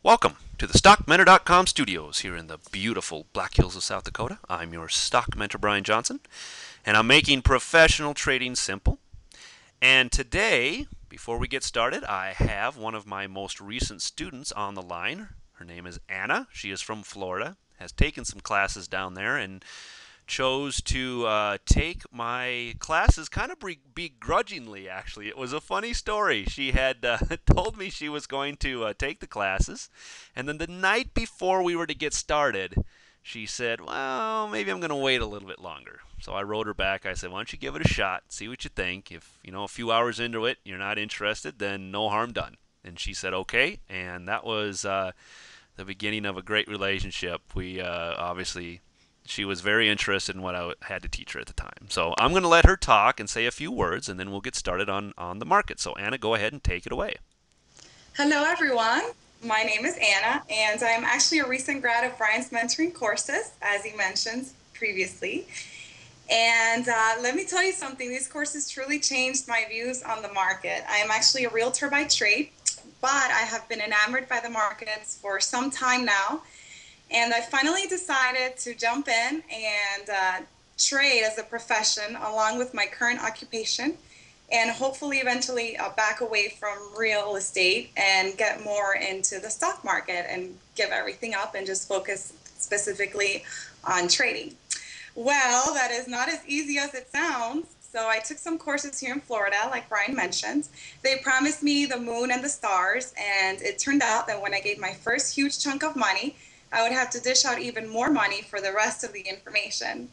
Welcome to the StockMentor.com studios here in the beautiful Black Hills of South Dakota. I'm your stock mentor, Brian Johnson, and I'm making professional trading simple. And today, before we get started, I have one of my most recent students on the line. Her name is Anna. She is from Florida, has taken some classes down there, and chose to take my classes kind of begrudgingly, actually. It was a funny story. She had told me she was going to take the classes, and then the night before we were to get started, she said, well, maybe I'm going to wait a little bit longer. So I wrote her back. I said, why don't you give it a shot, see what you think. If, a few hours into it, you're not interested, then no harm done. And she said, okay. And that was the beginning of a great relationship. We obviously she was very interested in what I had to teach her at the time. So I'm going to let her talk and say a few words, and then we'll get started on the market. So Anna, go ahead and take it away. Hello, everyone. My name is Anna, and I'm actually a recent grad of Brian's mentoring courses, as he mentioned previously. And let me tell you something, these courses truly changed my views on the market. I am actually a realtor by trade, but I have been enamored by the markets for some time now. And I finally decided to jump in and trade as a profession along with my current occupation and hopefully eventually back away from real estate and get more into the stock market and give everything up and just focus specifically on trading. Well, that is not as easy as it sounds. So I took some courses here in Florida, like Brian mentioned. They promised me the moon and the stars, and it turned out that when I gave my first huge chunk of money, I would have to dish out even more money for the rest of the information.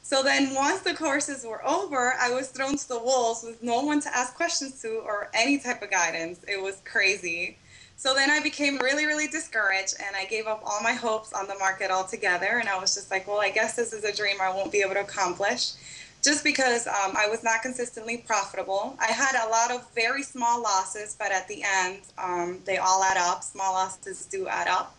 So then once the courses were over, I was thrown to the wolves with no one to ask questions to or any type of guidance. It was crazy. So then I became really, really discouraged and I gave up all my hopes on the market altogether. And I was just like, well, I guess this is a dream I won't be able to accomplish just because I was not consistently profitable. I had a lot of very small losses, but at the end, they all add up. Small losses do add up.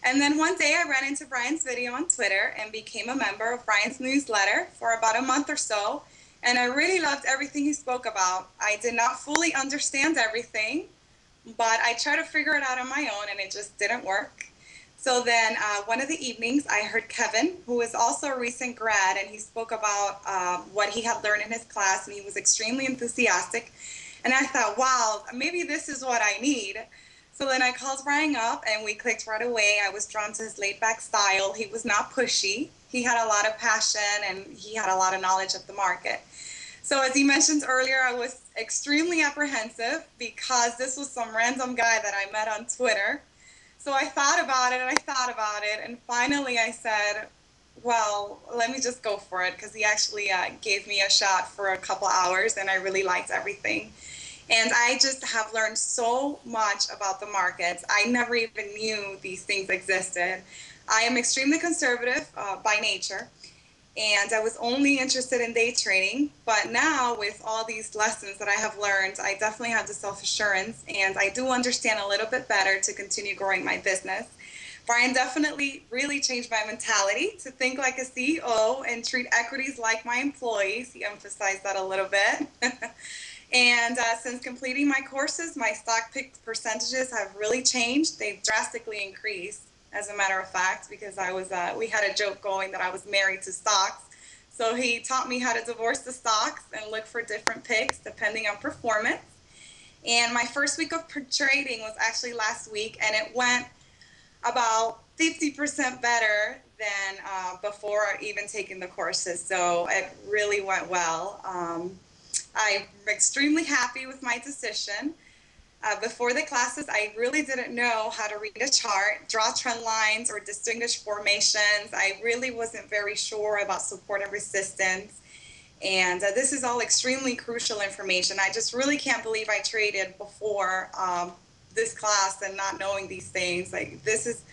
And then one day I ran into Brian's video on Twitter and became a member of Brian's newsletter for about a month or so. And I really loved everything he spoke about. I did not fully understand everything, but I tried to figure it out on my own and it just didn't work. So then one of the evenings I heard Kevin, who is also a recent grad, and he spoke about what he had learned in his class and he was extremely enthusiastic. And I thought, wow, maybe this is what I need. So then I called Brian up and we clicked right away. I was drawn to his laid back style. He was not pushy. He had a lot of passion and he had a lot of knowledge of the market. So as he mentioned earlier, I was extremely apprehensive because this was some random guy that I met on Twitter. So I thought about it and I thought about it. And finally I said, well, let me just go for it because he actually gave me a shot for a couple hours and I really liked everything. And I just have learned so much about the markets. I never even knew these things existed. I am extremely conservative by nature, and I was only interested in day trading. But now, with all these lessons that I have learned, I definitely have the self assurance, and I do understand a little bit better to continue growing my business. Brian definitely really changed my mentality to think like a CEO and treat equities like my employees. He emphasized that a little bit. And since completing my courses, my stock pick percentages have really changed. They've drastically increased, as a matter of fact, because we had a joke going that I was married to stocks. So he taught me how to divorce the stocks and look for different picks depending on performance. And my first week of trading was actually last week, and it went about 50% better than before even taking the courses. So it really went well. I'm extremely happy with my decision. Before the classes, I really didn't know how to read a chart, draw trend lines, or distinguish formations. I really wasn't very sure about support and resistance. And this is all extremely crucial information. I just really can't believe I traded before this class and not knowing these things. Like, this is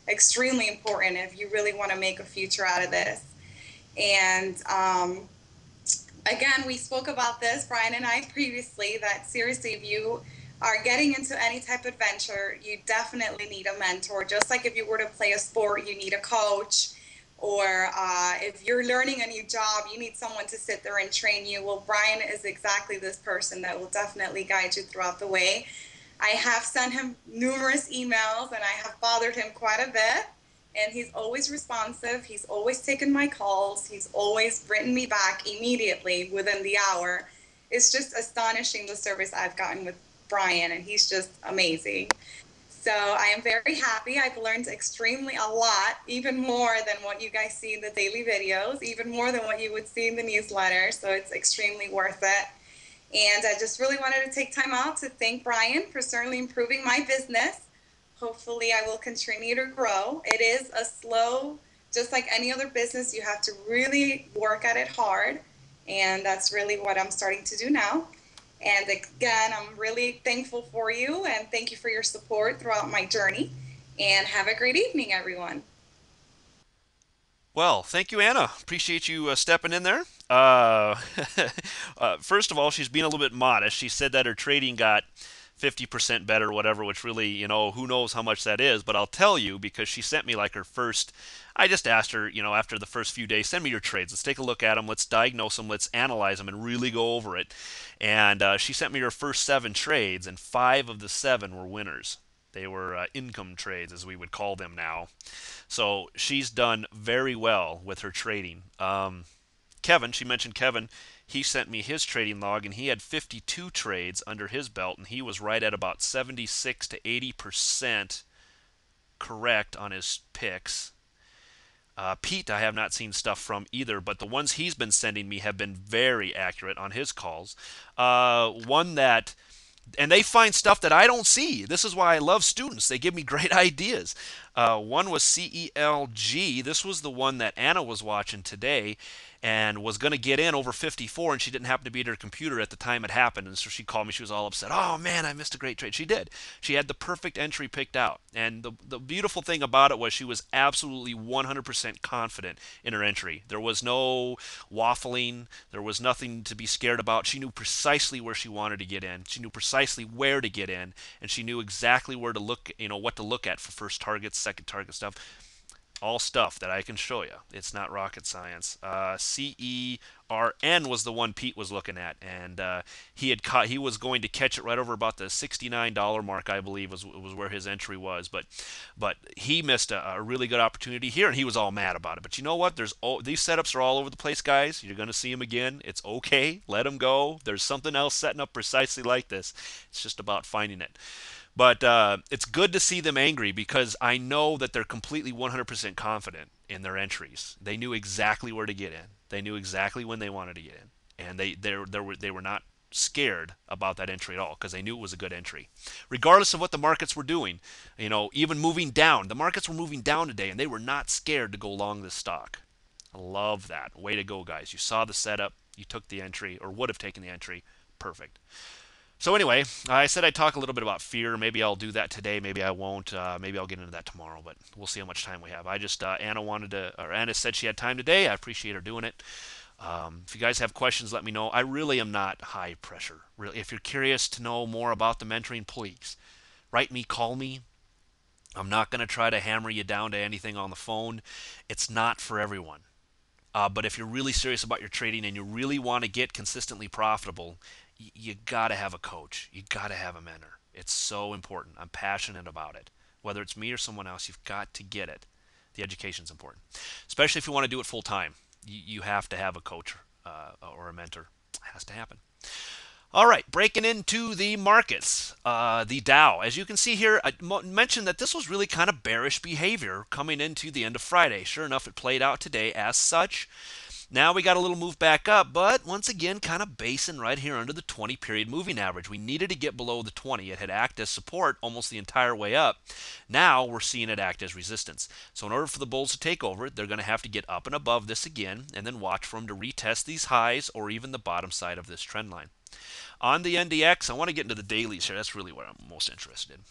extremely important if you really want to make a future out of this. And again, we spoke about this, Brian and I, previously, that seriously, if you are getting into any type of adventure, you definitely need a mentor. Just like if you were to play a sport, you need a coach. Or if you're learning a new job, you need someone to sit there and train you. Well, Brian is exactly this person that will definitely guide you throughout the way. I have sent him numerous emails and I have bothered him quite a bit. And he's always responsive. He's always taken my calls. He's always written me back immediately within the hour. It's just astonishing the service I've gotten with Brian, and he's just amazing. So I am very happy. I've learned extremely a lot, even more than what you guys see in the daily videos, even more than what you would see in the newsletter. So it's extremely worth it. And I just really wanted to take time out to thank Brian for certainly improving my business. Hopefully, I will continue to grow. It is a slow, just like any other business, you have to really work at it hard. And that's really what I'm starting to do now. And again, I'm really thankful for you and thank you for your support throughout my journey. And have a great evening, everyone. Well, thank you, Anna. Appreciate you stepping in there. First of all, she's being a little bit modest. She said that her trading got 50% better or whatever, which really, who knows how much that is. But I'll tell you because she sent me like her first. I just asked her, after the first few days, send me your trades. Let's take a look at them. Let's diagnose them. Let's analyze them and really go over it. And she sent me her first 7 trades, and 5 of the 7 were winners. They were income trades, as we would call them now. So she's done very well with her trading. Kevin, she mentioned Kevin. He sent me his trading log, and he had 52 trades under his belt, and he was right at about 76 to 80% correct on his picks. Pete, I have not seen stuff from either, but the ones he's been sending me have been very accurate on his calls. One that and they find stuff that I don't see. This is why I love students. They give me great ideas. One was CELG. This was the one that Anna was watching today and was going to get in over 54, and she didn't happen to be at her computer at the time it happened. And so she called me. She was all upset. Oh, man, I missed a great trade. She did. She had the perfect entry picked out. And the beautiful thing about it was she was absolutely 100% confident in her entry. There was no waffling. There was nothing to be scared about. She knew precisely where she wanted to get in. She knew precisely where to get in, and she knew exactly where to look, what to look at for first targets, second target stuff. All stuff that I can show you. It's not rocket science. CERN was the one Pete was looking at, and he was going to catch it right over about the $69 mark, I believe, was where his entry was. But he missed a really good opportunity here, and he was all mad about it. But you know what? These setups are all over the place, guys. You're going to see them again. It's okay. Let them go. There's something else setting up precisely like this. It's just about finding it. But it's good to see them angry because I know that they're completely 100% confident in their entries. They knew exactly where to get in. They knew exactly when they wanted to get in, and they were not scared about that entry at all because they knew it was a good entry, regardless of what the markets were doing. Even moving down, the markets were moving down today, and they were not scared to go long this stock. I love that. Way to go, guys! You saw the setup, you took the entry, or would have taken the entry. Perfect. So anyway, I said I'd talk a little bit about fear. Maybe I'll do that today. Maybe I won't. Maybe I'll get into that tomorrow. But we'll see how much time we have. Anna said she had time today. I appreciate her doing it. If you guys have questions, let me know. I really am not high pressure. Really, if you're curious to know more about the mentoring, please write me, call me. I'm not going to try to hammer you down to anything on the phone. It's not for everyone. But if you're really serious about your trading and you really want to get consistently profitable, you got to have a coach. You got to have a mentor. It's so important. I'm passionate about it. Whether it's me or someone else, you've got to get it. The education's important, especially if you want to do it full time. You have to have a coach or a mentor. It has to happen. All right, breaking into the markets. The Dow, as you can see here, I mentioned that this was really kind of bearish behavior coming into the end of Friday. Sure enough, it played out today as such. Now we got a little move back up, but once again, kind of basing right here under the 20-period moving average. We needed to get below the 20. It had acted as support almost the entire way up. Now we're seeing it act as resistance. So in order for the bulls to take over, they're going to have to get up and above this again, and then watch for them to retest these highs or even the bottom side of this trend line. On the NDX, I want to get into the dailies here. That's really what I'm most interested in.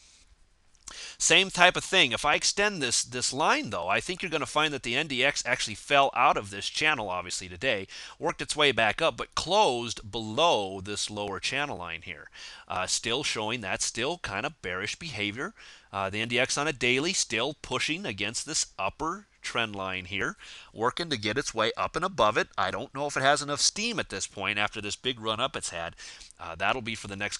Same type of thing. If I extend this line, though, I think you're going to find that the NDX actually fell out of this channel, obviously, today, worked its way back up, but closed below this lower channel line here. Still showing that still kind of bearish behavior. The NDX on a daily still pushing against this upper trend line here, working to get its way up and above it. I don't know if it has enough steam at this point after this big run up it's had. That'll be for the next